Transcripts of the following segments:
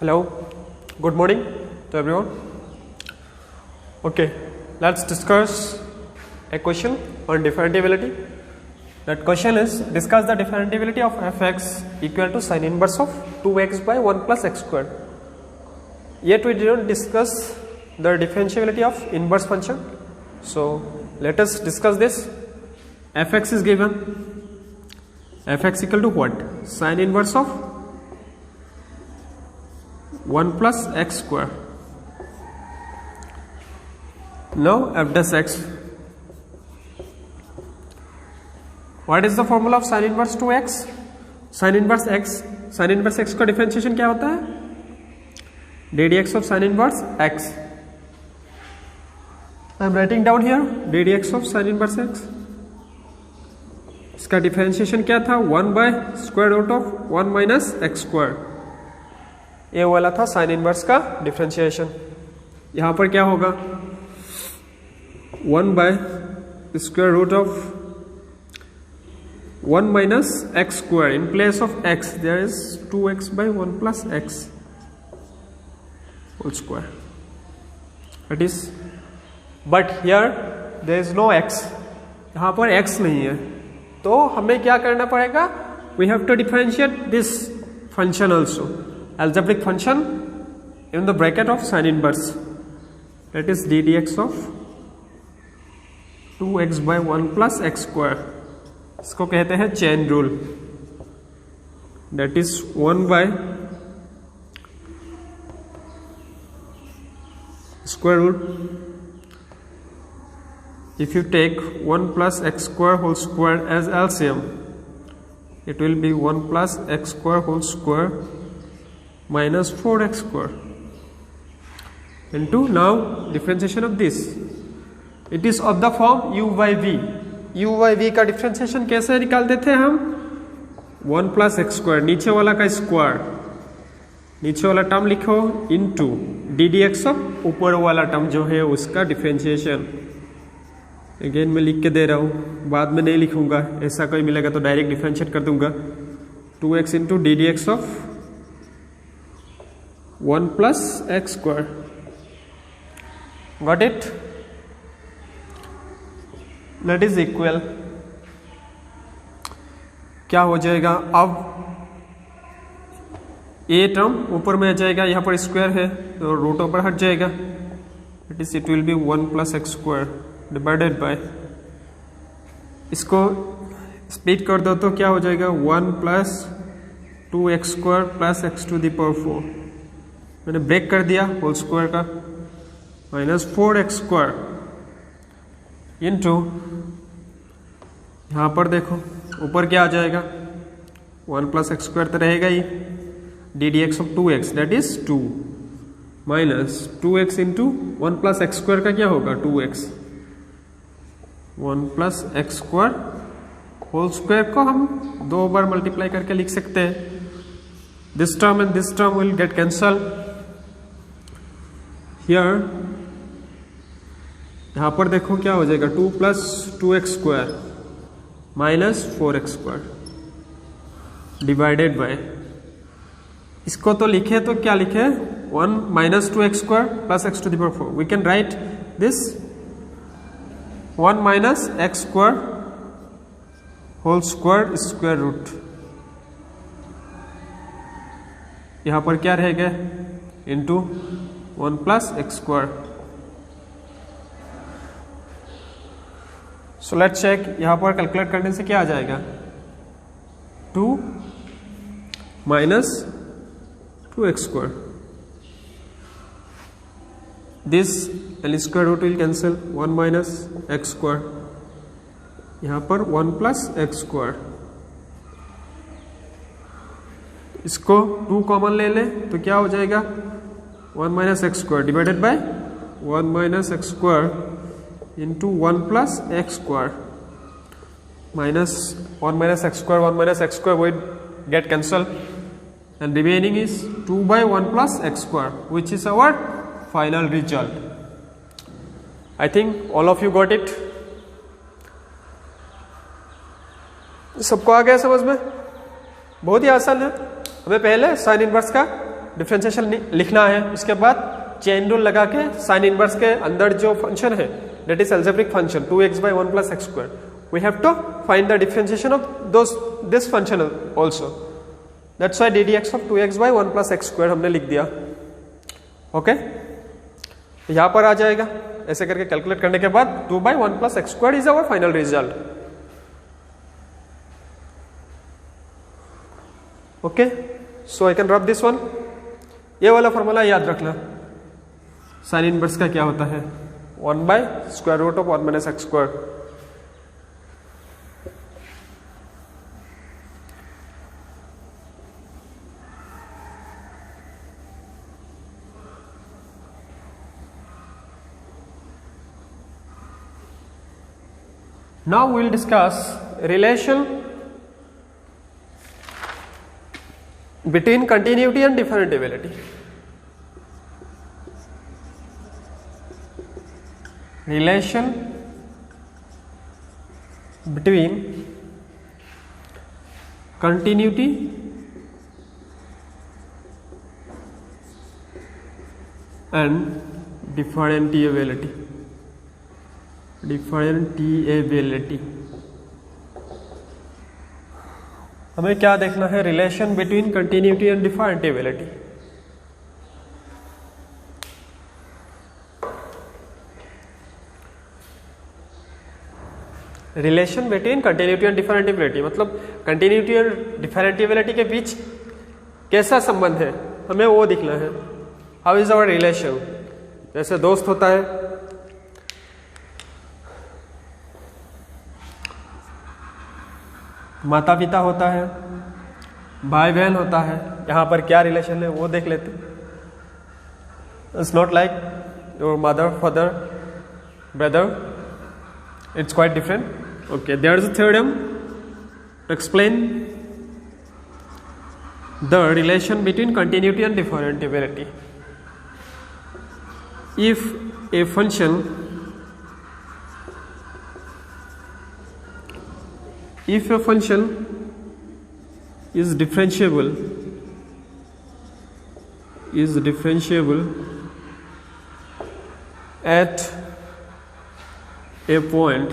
Hello, good morning to everyone. Okay, let's discuss a question on differentiability. That question is, discuss the differentiability of fx equal to sin inverse of 2x by 1 plus x squared. Yet we didn't discuss the differentiability of inverse function. So let us discuss this. Fx is given. Fx equal to what? Sin inverse of 1 plus x square. Now f dash x. What is the formula of sin inverse 2x? Sin inverse x का differentiation क्या होता है? ddx of sin inverse x. I am writing down here ddx of sin inverse x. इसका differentiation क्या था? 1 by square root of 1 minus x square. ये वाला था साइन इनवर्स का डिफरेंशिएशन. यहां पर क्या होगा? 1 by square root of 1 minus x square. In place of x there is 2x by 1 plus x whole square. That is, but here there is no x. यहां पर x नहीं है, तो हमें क्या करना पड़ेगा? We have to differentiate this function also. Algebraic function in the bracket of sin inverse, that is ddx of 2x by 1 plus x square. इसको कहते हैं chain rule. That is 1 by square root. If you take 1 plus x square whole square as LCM, it will be 1 plus x square whole square minus 4x square into now differentiation of this. It is of the form u by v. u by v का differentiation कैसे निकालते थे हम? 1 plus x square, नीचे वाला का square, नीचे वाला टर्म लिखो इनटू ddx of ऊपर वाला टर्म जो है उसका डिफ्रेंशिएशन. अगेन मैं लिख के दे रहा हूँ, बाद में नहीं लिखूंगा. ऐसा कोई मिलेगा तो डायरेक्ट डिफ्रेंशिएट कर दूंगा. 2x into ddx of 1 plus x square. Got it? That is equal. क्या हो जाएगा? अब a टर्म ऊपर में आ जाएगा, यहाँ पर स्क्वायर है तो रूट ऊपर हट जाएगा. That is, it will be 1 plus x square divided by, इसको स्प्लिट कर दो तो क्या हो जाएगा? 1 plus 2x square plus x to the power 4. मैंने ब्रेक कर दिया होल स्क्वायर का, माइनस 4x स्क्वायर इंटू, यहां पर देखो ऊपर क्या आ जाएगा? 1 प्लस एक्स स्क्वायर तो रहेगा ही. ddx of 2x that is 2 minus 2x into 1 plus x square का क्या होगा? 2x. 1 plus x square whole square को हम 2 बार मल्टीप्लाई करके लिख सकते हैं. This term and this term will get cancel. Here, यहां पर देखो क्या हो जाएगा? 2 plus 2x square minus 4x square divided by, इसको तो लिखे तो क्या लिखे? 1 minus 2x square plus x to the power 4. We can write this 1 minus x square whole square square root. यहां पर क्या रहेगा? Into 1 plus x square. So let's check. यहां पर कैलकुलेट करने से क्या आ जाएगा? 2 minus 2x square. This and square root will cancel. 1 minus x square. यहां पर 1 plus x square. इसको 2 कॉमन ले ले तो क्या हो जाएगा? 1 minus x square divided by 1 minus x square into 1 plus x square minus 1 minus x square will get cancelled, and remaining is 2 by 1 plus x square, which is our final result. I think all of you got it. सबको आ गया समझ में? बहुत ही आसान है. हमें पहले sine inverse का डिफरेंशिएशन लिखना है, उसके बाद चेन रूल लगा के साइन इनवर्स के अंदर जो फंक्शन है that is algebraic function 2x by 1 plus x square, we have to find the differentiation of this function also. That's why ddx of 2x by 1 plus x square हमने लिख दिया. Okay, यहां पर आ जाएगा. ऐसे करके कैलकुलेट करने के बाद 2 by 1 plus x square is our final result. Okay, so I can rub this one. ये वाला फॉर्मूला याद रखना. साइन इनवर्स का क्या होता है 1 by square root of 1 minus x square. Now we will discuss relation between continuity and differentiability. Relation between continuity and differentiability. डिफरेंटिएबिलिटी. हमें क्या देखना है? Relation between continuity and differentiability. Relation between continuity and differentiability मतलब continuity और डिफरेंटिएबिलिटी के बीच कैसा संबंध है, हमें वो दिखना है. How is our relation? जैसे दोस्त होता है, माता पिता होता है, भाई बहन होता है. यहाँ पर क्या रिलेशन है वो देख लेते. It's not like your mother father brother, it's quite different. Okay, there is a theorem to explain the relation between continuity and differentiability. If a function if a function is differentiable at a point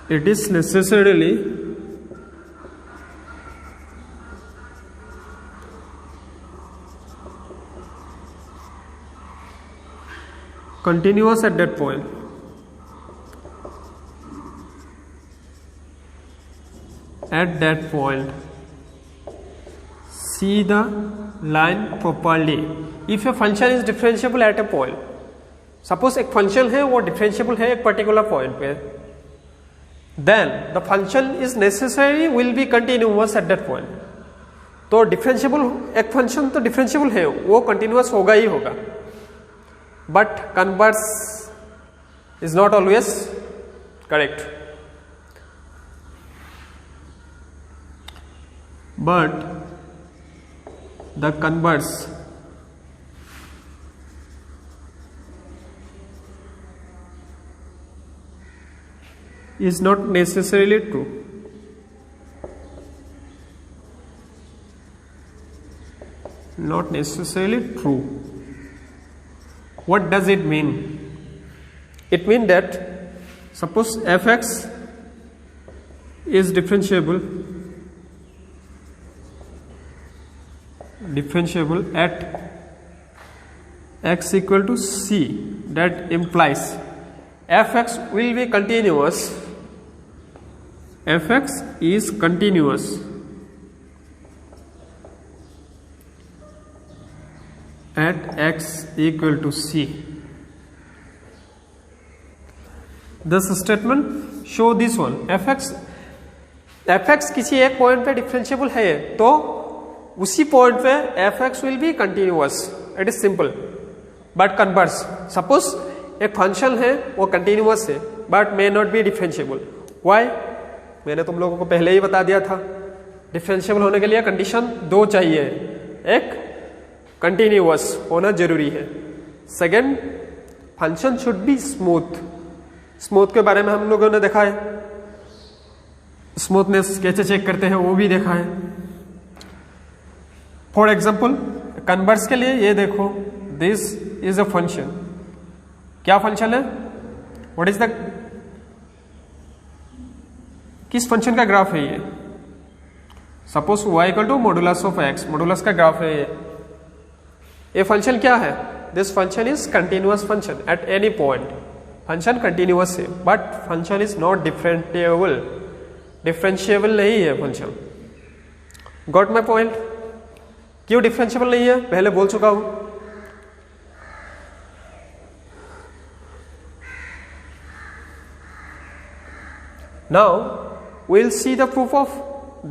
it is necessarily continuous at that point. At that point, see the line properly. If a function is differentiable at a point, suppose एक function है वो differentiable है एक particular point पे, then the function is necessary will be continuous at that point. तो differentiable एक function तो differentiable है वो continuous होगा ही होगा. But converse is not always correct. But the converse is not necessarily true. Not necessarily true. What does it mean? It means that suppose fx is differentiable at x equal to c, that implies fx will be continuous. Fx is continuous at x equal to c. This statement show this one. fx किसी एक point पे differentiable है तो उसी point पे fx will be continuous. It is simple. But converse, suppose एक function है वो कंटिन्यूअस है but may not be differentiable. Why? मैंने तुम लोगों को पहले ही बता दिया था, डिफरेंशिएबल होने के लिए कंडीशन दो चाहिए. एक कंटिन्यूअस होना जरूरी है, second function should be smooth. Smooth के बारे में हम लोगों ने देखा है, स्मूथनेस कैसे चेक करते हैं वो भी देखा है। फॉर एग्जाम्पल कन्वर्स के लिए ये देखो, दिस इज अ फंक्शन। क्या फंक्शन है? व्हाट इज द, किस फंक्शन का ग्राफ है ये? Suppose y equal to modulus of x, modulus का ग्राफ है ये फंक्शन क्या है? This function is continuous function at any point. Function continuous है but function is not differentiable, differentiable नहीं है फंक्शन। Got my point? क्यों डिफरेंशिएबल नहीं है पहले बोल चुका हूं। Now we'll see the proof of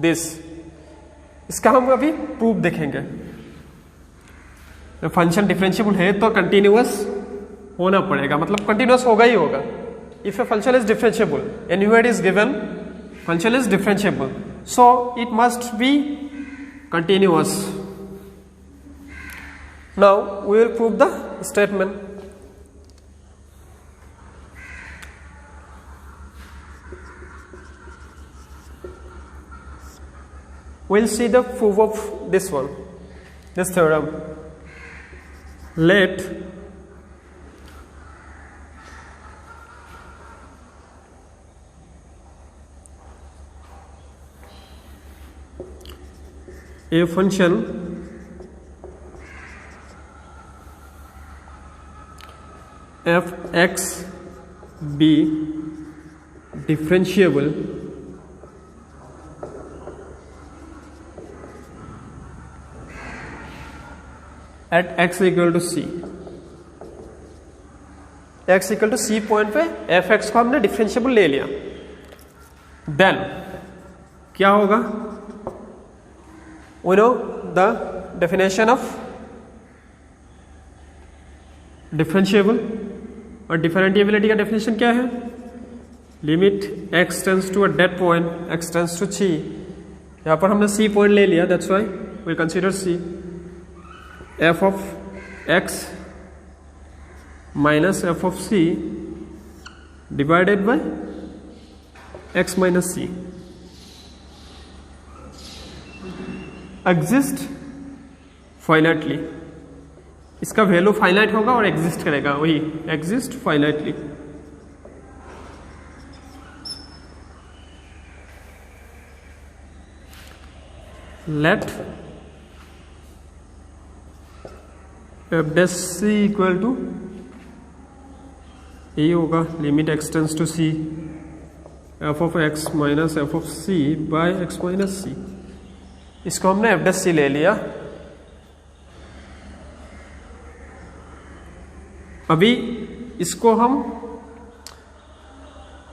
this। इसका हम अभी प्रूफ देखेंगे। फंक्शन डिफरेंशिएबल है तो कंटिन्यूअस होना पड़ेगा, मतलब कंटिन्यूअस होगा ही होगा। If a function is differentiable, anywhere is given function is differentiable, so it must be continuous. Now we will prove the statement. We'll see the proof of this one, this theorem. Let a function f(x) be differentiable at x equal to c। x equal to c point पे f(x) को हमने differentiable ले लिया। Then क्या होगा? We know the definition of differentiable, और differentiability का definition क्या है? Limit x tends to a date point, x tends to c। यहां पर हमने c पॉइंट ले लिया, that's why we consider c। f of x minus f of c divided by x minus c exist finitely। इसका value finite होगा और exist करेगा, वही exist finitely. Let f dash c equal to ये होगा limit x tends to c f of x minus f of c by x minus c। इसको हमने f dash c ले लिया। अभी इसको हम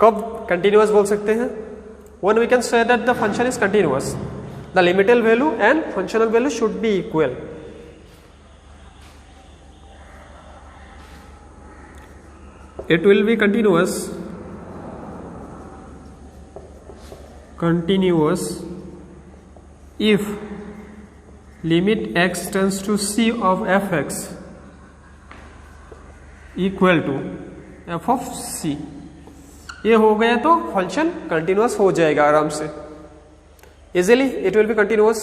कब कंटिन्यूअस बोल सकते हैं? when we can say that the function is continuous, the limital value and functional value should be equal। It will be continuous if limit x tends to c of f(x) equal to f of c। ये हो गया तो function continuous हो जाएगा आराम से, easily it will be continuous.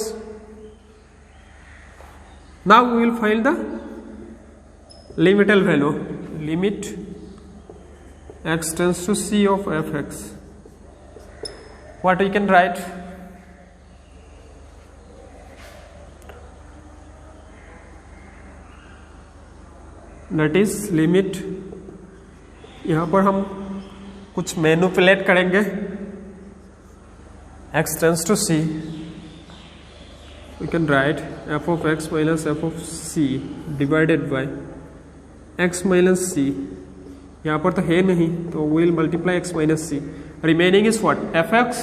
Now we will find the limital value, limit x tends to c of f(x). What we can write? That is limit, यहाँ पर हम कुछ मैनिपुलेट करेंगे। x tends to c, we can write f of x minus f of c divided by x minus c। यहाँ पर तो है नहीं तो we'll multiply x minus c, remaining is what? f(x)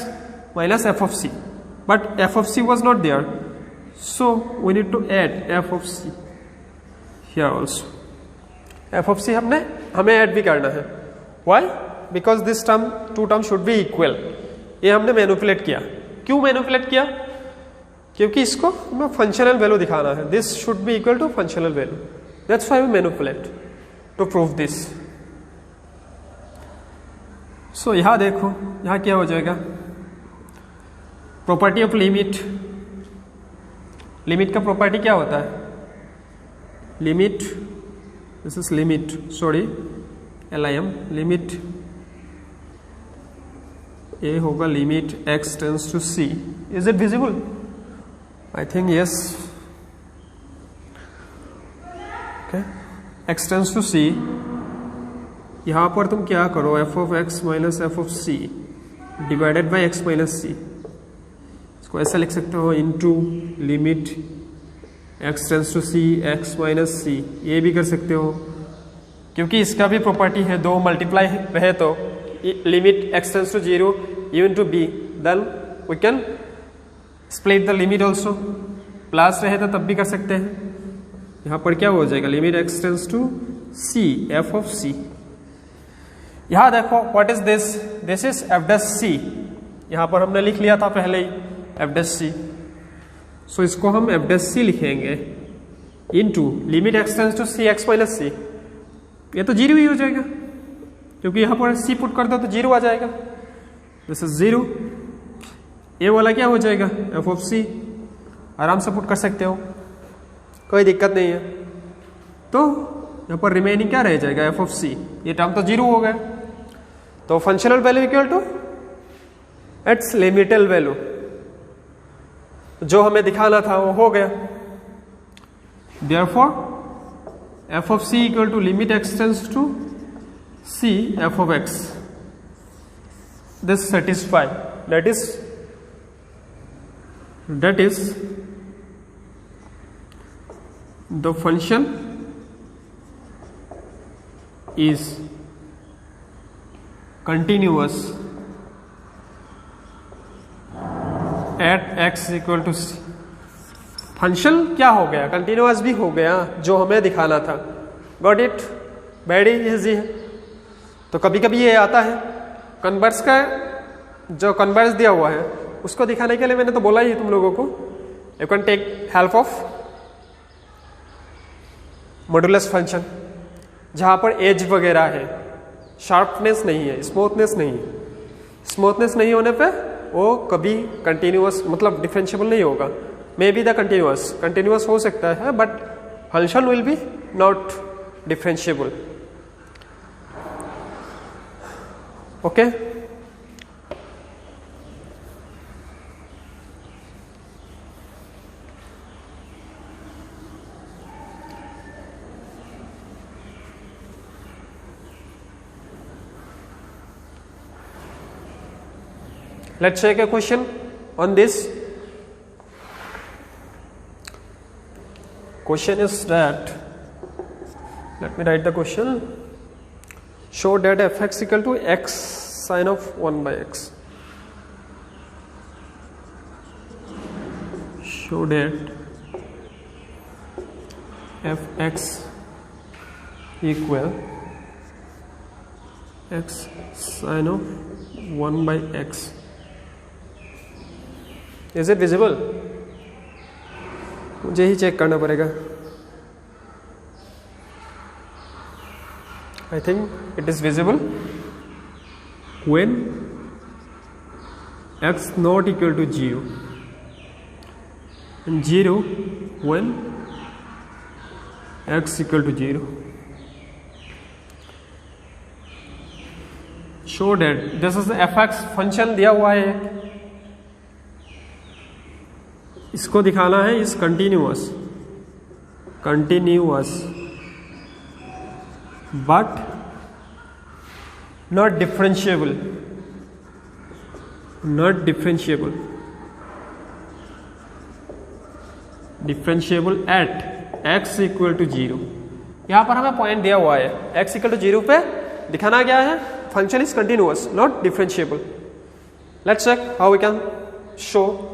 minus f of c, but f of c was not there, so we need to add f of c here also। f of c हमें add भी करना है। why? because this term, two term should be equal। ये हमने manipulate किया। क्यों manipulate किया? क्योंकि इसको हमें फंक्शनल वैल्यू दिखाना है। This should be equal to functional value, that's why we manipulate. To prove this. So यहाँ देखो, यहाँ क्या हो जाएगा, प्रॉपर्टी ऑफ लिमिट। लिमिट का प्रॉपर्टी क्या होता है, limit, this is limit, sorry LIM, limit ये होगा limit x tends to c। Is it visible? I think yes. Okay, x tends to c, यहां पर तुम क्या करो, f of x minus f of c divided by x minus c। इसको ऐसा लिख सकते हो, into limit x tends to c x minus c, ये भी कर सकते हो, क्योंकि इसका भी प्रॉपर्टी है, दो मल्टीप्लाई रहे तो limit x tends to 0 even to b, then we can split the limit also. Plus रहे तो तब भी कर सकते हैं। यहाँ पर क्या हो जाएगा, limit x tends to c f of c। यहाँ देखो, what is this, this is f dash c, यहाँ पर हमने लिख लिया था पहले ही f डैश c। सो इसको हम f डैश c लिखेंगे into limit x tends to c x minus c। ये तो 0 ही हो जाएगा, क्योंकि यहाँ पर c पुट कर दो तो 0 आ जाएगा, दिस इज 0। ये वाला क्या हो जाएगा, f ऑफ c, आराम से पुट कर सकते हो, कोई दिक्कत नहीं है। तो यहाँ पर रिमेनिंग क्या रह जाएगा, f ऑफ c, ये टर्म तो 0 हो गया। तो functional value equal to its limital value, जो हमें दिखाना था वो हो गया। Therefore f of c equal to limit x tends to c f of x. This satisfy, that is the function is continuous at x equal to c। Function क्या हो गया, कंटिन्यूअस भी हो गया, जो हमें दिखाना था। गॉट इट, वेरी इजी है। तो कभी कभी ये आता है, कन्वर्स का जो कन्वर्स दिया हुआ है उसको दिखाने के लिए मैंने तो बोला ही तुम लोगों को, you can take help of modulus function, जहाँ पर एज वगैरह है, शार्पनेस नहीं है, स्मूथनेस नहीं है। स्मूथनेस नहीं होने पे वो कभी कंटिन्यूअस मतलब डिफरेंशिएबल नहीं होगा। मे बी द कंटिन्यूअस हो सकता है, but function will be not differentiable. Okay, let's take a question on this. Question is that, let me write the question. Show that fx equal to x sin of 1 by x. Show that fx equal x sin of 1 by x. Is it visible? मुझे ही check करना पड़ेगा। I think it is visible when x not equal to 0 and 0 when x equal to 0. Show that this is the fx function दिया हुआ है, इसको दिखाना है इस continuous but not differentiable at x equal to 0। यहां पर हमें पॉइंट दिया हुआ है, x इक्वल टू 0 पे दिखाना क्या है, function is continuous not differentiable. Let's check how we can show,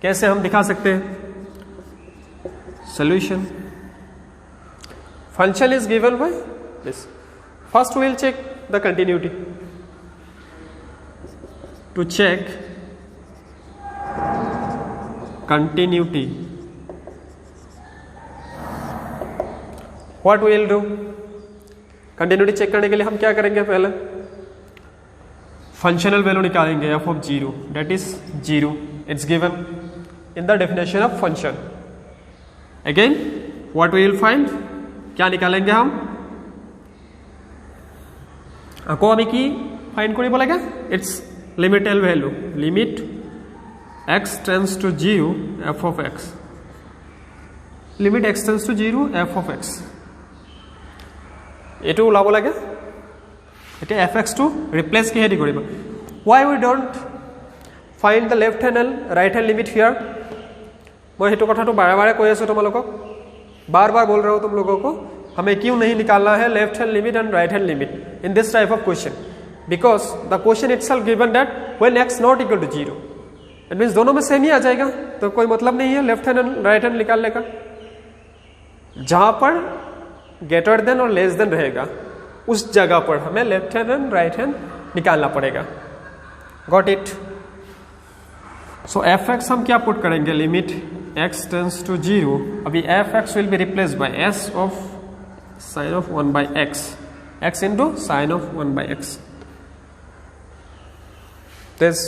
कैसे हम दिखा सकते हैं। Solution, function is given by this. First we will check the continuity. To check continuity, what we will do, continuity check करने के लिए हम क्या करेंगे, पहले फंक्शनल वैल्यू निकालेंगे f of 0 that is 0, it's given in the definition of function. Again what we will find, क्या निकालेंगे हम, আকৌ আমি কি ফাইন্ড কৰিব লাগে, its limital value, limit x tends to 0 f of x, লিমিট x tends to 0 f of x, এটো ওলাব লাগে। এতিয়া fx টো ৰিপ্লেস কিহেদি কৰিব, why we don't find the left hand and right hand limit here, मैं हेतु कथा तो बार बार কৈ আছো তোমালোকক, बार बार बोल रहा हूँ तुम लोगों को, हमें क्यों नहीं निकालना है left hand limit and right hand limit in this type of question, because the question itself given that when x not equal to 0, it means दोनों में सेम ही आ जाएगा, तो कोई मतलब नहीं है left hand and right hand निकालने का। जहां पर ग्रेटर देन और लेस देन रहेगा उस जगह पर हमें left hand and right hand निकालना पड़ेगा। Got it. So F x हम क्या पुट करेंगे, लिमिट x टेंड्स टू 0, अभी f x will be replaced by s of sine of 1 by x, x into sine of 1 by x। This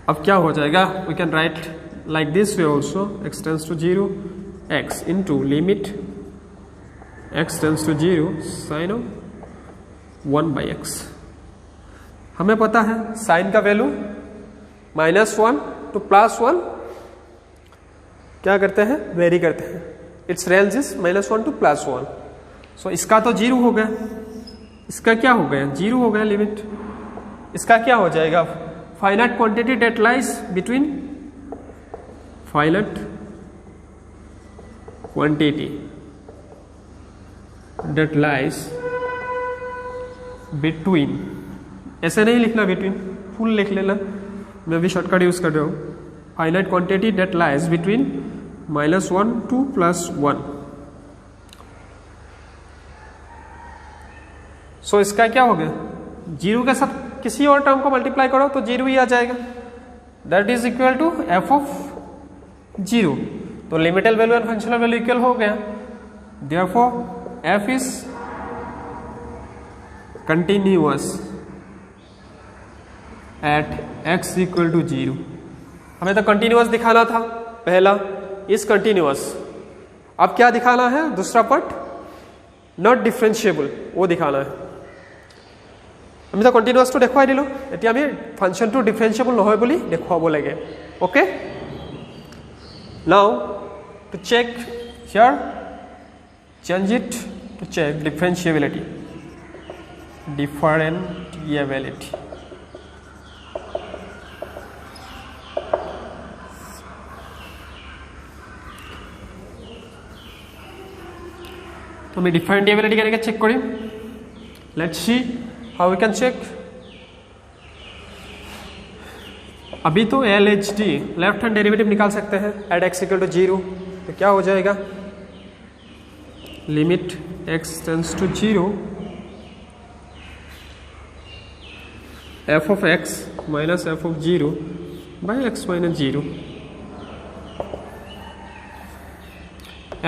अब क्या हो जाएगा, we can write like this way also, x tends to 0 x into limit x tends to 0 sine of 1 by x। हमें पता है sign का value -1 to +1 क्या करते हैं, वेरी करते हैं, it's range is -1 to +1। So इसका तो 0 हो गया, इसका क्या हो गया, 0 हो गया लिमिट, इसका क्या हो जाएगा, finite quantity that lies between, finite quantity that lies between, ऐसे नहीं लिखना बिटवीन, फुल लिख लेना, मैं भी शॉर्टकट यूज कर रहा हूं, finite quantity that lies between -1 to +1। So इसका क्या हो गया, 0 के साथ किसी और टर्म को मल्टीप्लाई करो तो 0 ही आ जाएगा, that is equal to f of 0। तो limital value and functional value equal हो गया, therefore f is continuous at x equal to 0। हमें तो कंटिन्यूअस दिखाना था पहला, इज कंटिन्यूअस, अब क्या दिखाना है, दूसरा पार्ट नॉट डिफरेंशिएबल, वो दिखाना है। আমি তো কন্টিনিউয়াসটো দেখুৱাই দিলোঁ, এতিয়া আমি ফাংচনটো ডিফাৰেঞ্চিয়েবল নহয় বুলি দেখুৱাব লাগে। Okay, now to check here, change it to check differentiability, differentiability. তো আমি ডিফাৰেণ্টিয়েবিলিটি কেনেকৈ চেক কৰিম, let's see how we can check. अभी तो LHD लेफ्ट हैंड डेरिवेटिव निकाल सकते हैं एट x इक्वल टू 0, तो क्या हो जाएगा, limit x tends to 0 f of x minus f of 0 by x minus 0।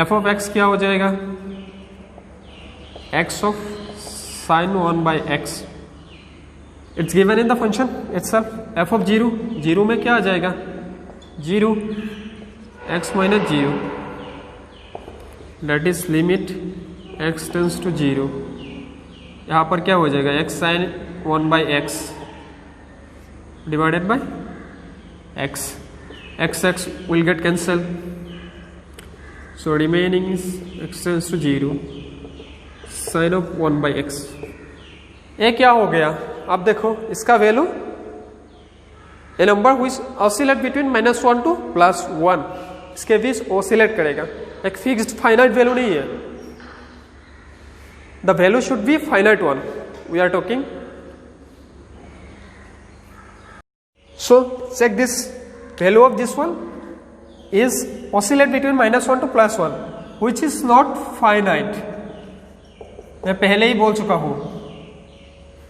f of x क्या हो जाएगा, x of sin 1 by x, it's given in the function itself, f of 0, 0 में क्या आ जाएगा, 0 x minus 0, that is limit x tends to 0। यहाँ पर क्या हो जाएगा, x sin 1 by x divided by x, x will get cancelled, so remaining is x tends to 0 sin of 1 by x। ये क्या हो गया, अब देखो इसका value, a number which oscillate between -1 to +1, इसके बीच ऑसिलेट करेगा, एक फिक्स्ड फाइनाइट वैल्यू नहीं है, the value should be finite one we are talking. So check this value of this one is oscillate between -1 to +1 which is not finite. मैं पहले ही बोल चुका हूं,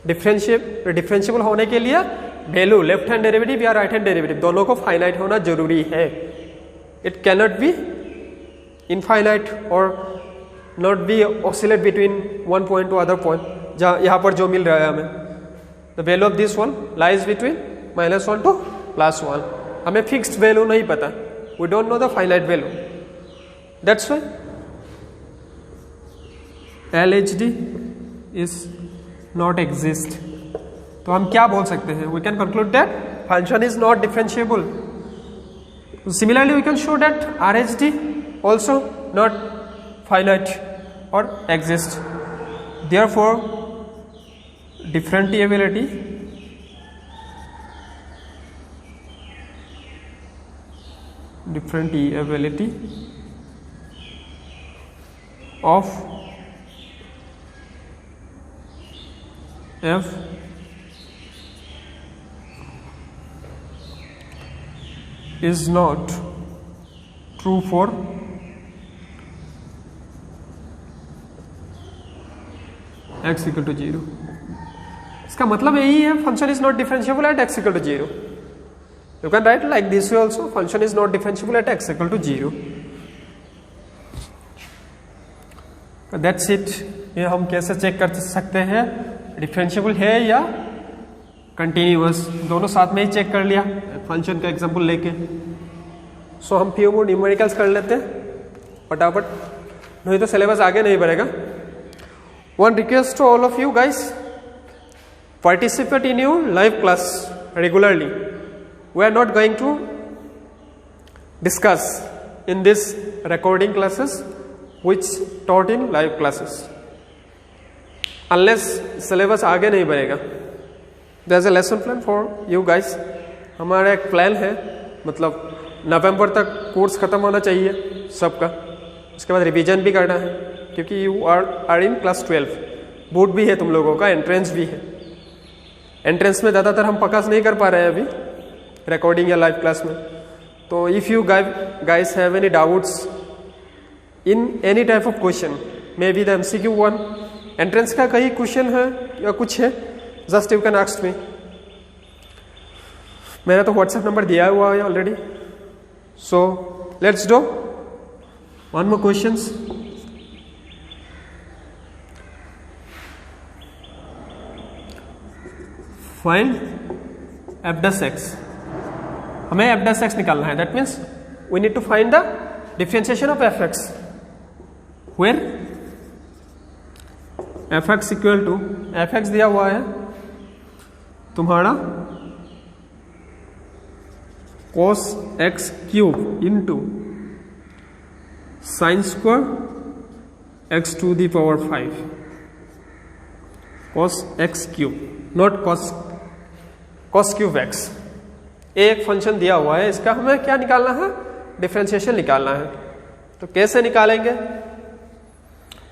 डिफरेंशिएबल होने के लिए वैल्यू लेफ्ट हैंड डेरिवेटिव या राइट हैंड डेरिवेटिव दोनों को फाइनाइट होना जरूरी है। इट कैनॉट बी इनफाइनाइट और not be oscillate between one point to other point, जहाँ यहाँ पर जो मिल रहा है हमें, the value of this one lies between -1 to +1. हमें फिक्स्ड वैल्यू नहीं पता, we don't know the finite value, that's why LHD is not exist. तो हम क्या बोल सकते हैं? We can conclude that function is not differentiable. Similarly we can show that RHD also not finite or exist. Therefore, differentiability of f is not true for x equal to 0. इसका मतलब यही है, function is not differentiable at x equal to 0. You can write like this way also, function is not differentiable at x equal to 0. That's it. ये हम कैसे check कर सकते हैं डिफरेंशिएबल है या कंटिन्यूअस, दोनों साथ में ही चेक कर लिया फंक्शन का एग्जांपल लेके. सो हम फ्यू मोर न्यूमेरिकल्स कर लेते हैं फटाफट, नहीं तो सिलेबस आगे नहीं बढ़ेगा. One request to all of you guys, participate in your live class regularly. We are not going to discuss in this recording classes which taught in live classes unless syllabus आगे नहीं बढ़ेगा. There is a lesson plan for you guys. हमारा एक plan है, मतलब नवंबर तक course खत्म होना चाहिए सबका, उसके बाद रिवीजन भी करना है क्योंकि you are in class 12. Board भी है तुम लोगों का, एंट्रेंस भी है. एंट्रेंस में ज़्यादातर हम फोकस नहीं कर पा रहे हैं अभी रिकॉर्डिंग या लाइव क्लास में. तो if you guys have any doubts in any type of question, may be the MCQ 1, entrance का कई क्वेश्चन है या कुछ है, just you can ask me. मेरा तो व्हाट्सएप नंबर दिया हुआ है already. So let's do one more questions. Find f dash x. हमें f dash x निकालना है. That means we need to find the differentiation of fx, where fx equal to, fx दिया हुआ है तुम्हारा cos x cube into sine square x to the power 5, cos x cube, not cos cube x. एक function दिया हुआ है, इसका हमें क्या निकालना है? डिफरेंशिएशन निकालना है. तो कैसे निकालेंगे?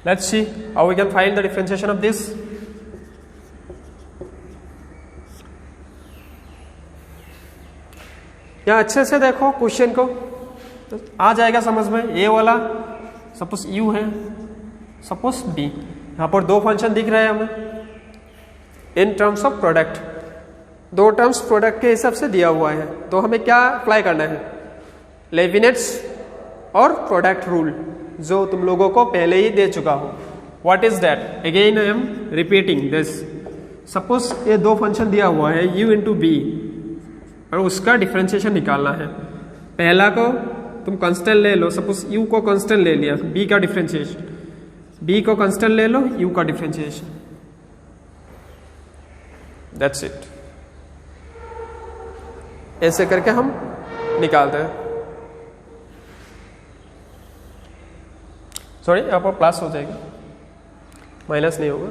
Let's see how we can find the differentiation of this. यहाँ अच्छे से देखो क्वेश्चन को, तो आ जाएगा समझ में. ए वाला सपोज u है, सपोज b. यहाँ पर दो फंक्शन दिख रहे हैं हमें इन टर्म्स ऑफ प्रोडक्ट. दो टर्म्स प्रोडक्ट के हिसाब से दिया हुआ है, तो हमें क्या अप्लाई करना है? लेविनेट्स और प्रोडक्ट रूल, जो तुम लोगों को पहले ही दे चुका हो. What is that? Again I am repeating this. Suppose ये दो फंक्शन दिया हुआ है u इंटू बी, और उसका डिफरेंशिएशन निकालना है. पहला को तुम कांस्टेंट ले लो, सपोज u को कांस्टेंट ले लिया, b का डिफरेंशिएशन, b को कांस्टेंट ले लो, u का डिफरेंशिएशन. That's it. ऐसे करके हम निकालते हैं. सॉरी, यहाँ पर प्लस हो जाएगा, माइनस नहीं होगा.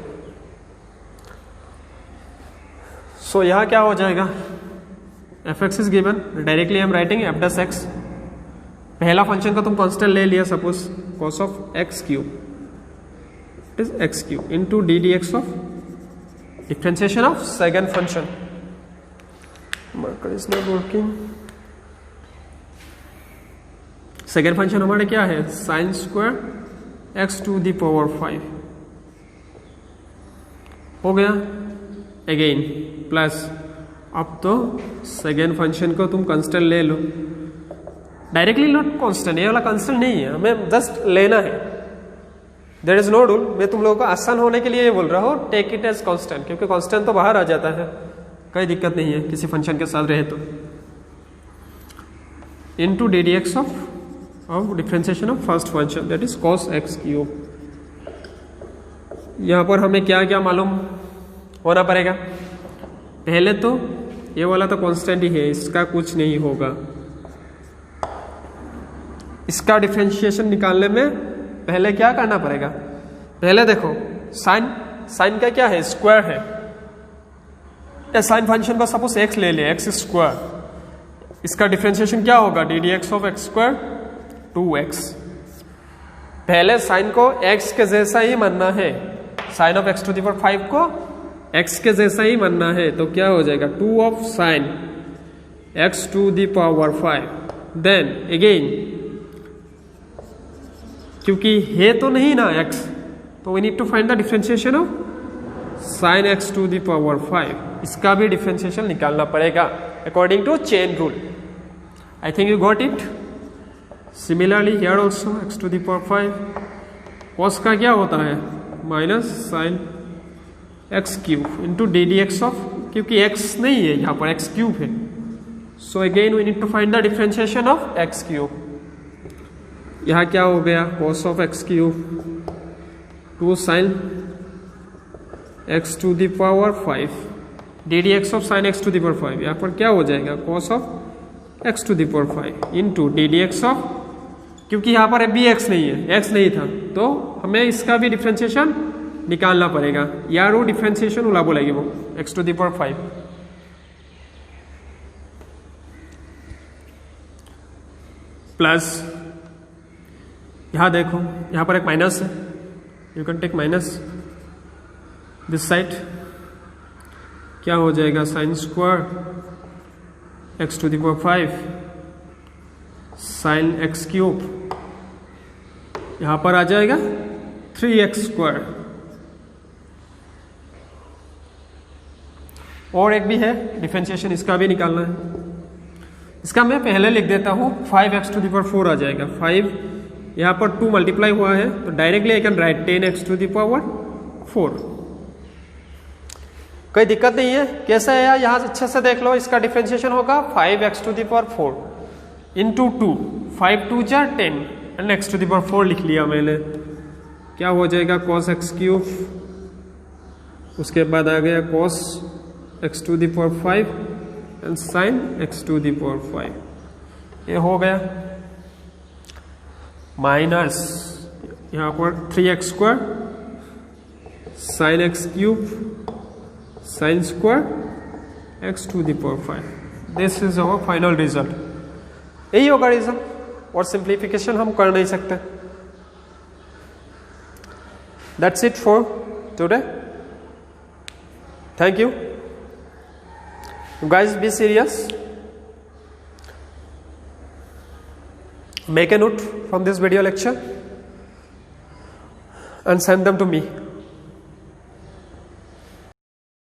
सो यहाँ क्या हो जाएगा? fx is given, directly I am writing f dash x. पहला फंक्शन का तुम कांस्टेंट ले लिया, suppose cos of x cube, it is x cube into d d x of differentiation of second function. Marker is not working. Second function हमारे क्या है? Sine square x to the power 5 हो गया. Again plus, अब तो second function को तुम constant ले लो, डायरेक्टली नॉट कांस्टेंट, ये वाला कांस्टेंट नहीं है, हमें जस्ट लेना है. देयर इज नो रूल, मैं तुम लोगों को आसान होने के लिए ये बोल रहा हूँ, टेक इट एज कांस्टेंट, क्योंकि कांस्टेंट तो बाहर आ जाता है, कोई दिक्कत नहीं है किसी फंक्शन के साथ रहे तो। Into D d x of differentiation of first function that is cos x cube. यहाँ पर हमें क्या क्या मालूम होना पड़ेगा? पहले तो ये वाला तो कांस्टेंट ही है, इसका कुछ नहीं होगा। इसका डिफरेंशिएशन निकालने में पहले क्या करना पड़ेगा? पहले देखो साइन का क्या है? स्क्वायर है। साइन फंक्शन का सपोज x ले ले, x स्क्वायर, इसका डिफरेंशिएशन क्या होगा? D d x of x square 2x। पहले साइन को x के जैसा ही मानना है, sine of x to the power 5 को x के जैसा ही मानना है, तो क्या हो जाएगा? 2 of sine x to the power 5। Then again क्योंकि है तो नहीं ना x, तो we need to find the differentiation of sine x to the power 5। इसका भी डिफरेंशिएशन निकालना पड़ेगा according to chain rule. I think you got it. Similarly here also x to the power 5 cos का क्या होता है? Minus sine x cube into d d x of, क्योंकि x नहीं है यहाँ पर, x क्यूब है, so again we need to find the differentiation of x cube. यहाँ क्या हो गया? cos of x cube 2 sine x to the power 5 d d x of sine x to the power 5। यहाँ पर क्या हो जाएगा? cos of x to the power 5 into d d x of, क्योंकि यहाँ पर भी x नहीं है, x नहीं था, तो हमें इसका भी डिफरेंशिएशन निकालना पड़ेगा। यार वो डिफरेंशिएशन उला बोलेगी वो x to the power 5 plus, यहाँ देखो यहाँ पर एक माइनस है, you can take minus this side, क्या हो जाएगा? Sine square x to the power 5 sine x cube, यहाँ पर आ जाएगा 3x स्क्वायर। और एक भी है डिफरेंशिएशन, इसका भी निकालना है। इसका मैं पहले लिख देता हूँ, 5x टू द पावर 4 आ जाएगा। 5 यहाँ पर 2 मल्टीप्लाई हुआ है, तो directly I can write 10x to the power 4। कोई दिक्कत नहीं है। कैसा है? यहाँ अच्छे से देख लो, इसका डिफरेंशिएशन होगा 5x to the power 4 into 2, 5 2 जा 10 and x to the power 4 लिख लिया मैंने। क्या हो जाएगा? cos x क्यूब, उसके बाद आ गया cos x to the power 5 and sin x to the power 5। ये हो गया माइनस यहाँ पर 3x स्क्वायर sin x क्यूब sin square x to the power 5। This is our final result. यही होगा रीजन, और सिंप्लीफिकेशन हम कर नहीं सकते। That's it for today. Thank you guys, be serious, make a note from this video lecture and send them to me.